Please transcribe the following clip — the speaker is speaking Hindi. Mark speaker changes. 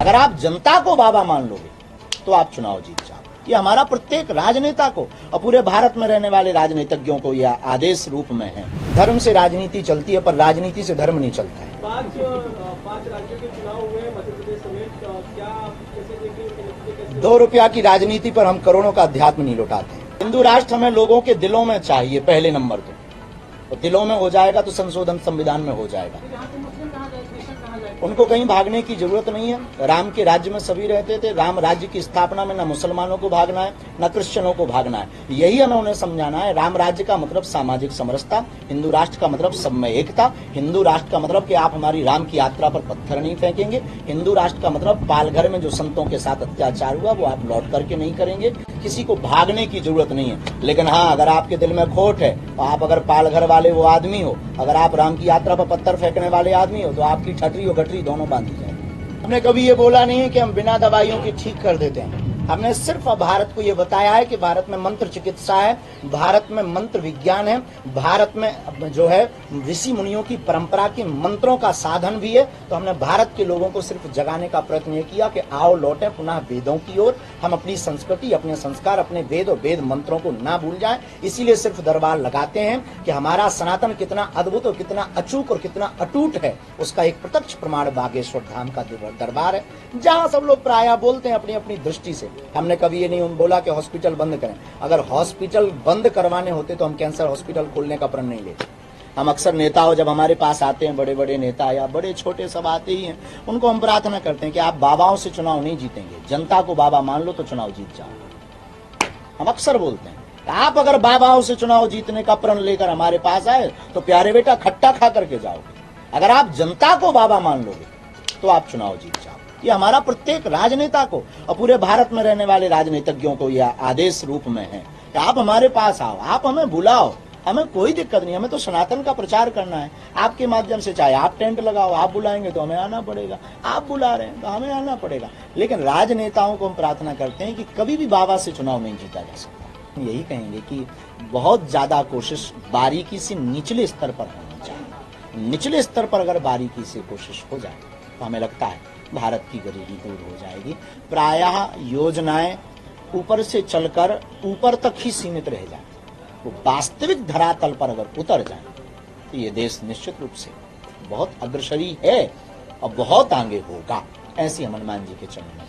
Speaker 1: अगर आप जनता को बाबा मान लोगे तो आप चुनाव जीत जाओ। ये हमारा प्रत्येक राजनेता को और पूरे भारत में रहने वाले राजनीतिज्ञों को यह आदेश रूप में है। धर्म से राजनीति चलती है पर राजनीति से धर्म नहीं चलता है।
Speaker 2: पांच राज्यों के चुनाव हुए मध्य प्रदेश समेत, क्या कैसे देखें?
Speaker 1: 2 रुपया की राजनीति पर हम करोड़ों का अध्यात्म नहीं लौटाते हैं। हिंदू राष्ट्र हमें लोगों के दिलों में चाहिए पहले नंबर तो दिलों में हो जाएगा तो संशोधन संविधान में हो जाएगा। उनको कहीं भागने की जरूरत नहीं है। राम के राज्य में सभी रहते थे। राम राज्य की स्थापना में न मुसलमानों को भागना है न क्रिश्चियनों को भागना है। यही हमें उन्हें समझाना है। राम राज्य का मतलब सामाजिक समरसता, हिंदू राष्ट्र का मतलब सब में एकता, हिंदू राष्ट्र का मतलब कि आप हमारी राम की यात्रा पर पत्थर नहीं फेंकेंगे, हिंदू राष्ट्र का मतलब पालघर में जो संतों के साथ अत्याचार हुआ वो आप लौट करके नहीं करेंगे। किसी को भागने की जरूरत नहीं है। लेकिन हाँ, अगर आपके दिल में खोट है, आप अगर पालघर वाले वो आदमी हो, अगर आप राम की यात्रा पर पत्थर फेंकने वाले आदमी हो, तो आपकी ठटरी और गठरी दोनों बांधी जाए। हमने कभी ये बोला नहीं है कि हम बिना दवाइयों के ठीक कर देते हैं। हमने सिर्फ भारत को ये बताया है कि भारत में मंत्र चिकित्सा है, भारत में मंत्र विज्ञान है, भारत में जो है ऋषि मुनियों की परंपरा के मंत्रों का साधन भी है। तो हमने भारत के लोगों को सिर्फ जगाने का प्रयत्न ये किया कि आओ लौटें पुनः वेदों की ओर। हम अपनी संस्कृति, अपने संस्कार, अपने वेद और वेद मंत्रों को ना भूल जाएं। इसीलिए सिर्फ दरबार लगाते हैं कि हमारा सनातन कितना अद्भुत और कितना अचूक और कितना अटूट है, उसका एक प्रत्यक्ष प्रमाण बागेश्वर धाम का दरबार है, जहाँ सब लोग प्रायः बोलते हैं अपनी अपनी दृष्टि से। हमने कभी ये नहीं बोला कि हॉस्पिटल बंद करें। अगर हॉस्पिटल बंद करवाने होते तो हम कैंसर हॉस्पिटल खोलने का प्रण नहीं लेते। हम अक्सर नेताओं जब हमारे पास आते हैं, बड़े बड़े नेता या बड़े छोटे सब आते ही हैं, उनको हम प्रार्थना करते हैं कि आप बाबाओं से चुनाव नहीं जीतेंगे, जनता को बाबा मान लो तो चुनाव जीत जाओ। हम अक्सर बोलते हैं आप अगर बाबाओं से चुनाव जीतने का प्रण लेकर हमारे पास आए तो प्यारे बेटा खट्टा खा करके जाओगे। अगर आप जनता को बाबा मान लोगे तो आप चुनाव जीत जाओ। ये हमारा प्रत्येक राजनेता को और पूरे भारत में रहने वाले राजनीतिज्ञों को यह आदेश रूप में है कि आप हमारे पास आओ, आप हमें बुलाओ, हमें कोई दिक्कत नहीं। हमें तो सनातन का प्रचार करना है आपके माध्यम से। चाहे आप टेंट लगाओ, आप बुलाएंगे तो हमें आना पड़ेगा, आप बुला रहे हैं तो हमें आना पड़ेगा। लेकिन राजनेताओं को हम प्रार्थना करते हैं कि कभी भी बाबा से चुनाव नहीं जीता जा सकता। यही कहेंगे कि बहुत ज्यादा कोशिश बारीकी से निचले स्तर पर होनी चाहिए। निचले स्तर पर अगर बारीकी से कोशिश हो जाए तो हमें लगता है भारत की गरीबी दूर हो जाएगी। प्रायः योजनाएं ऊपर से चलकर ऊपर तक ही सीमित रह जाए, वो वास्तविक धरातल पर अगर उतर जाए तो ये देश निश्चित रूप से बहुत अग्रसरी है और बहुत आगे होगा। ऐसी हम हनुमान जी के चरणों में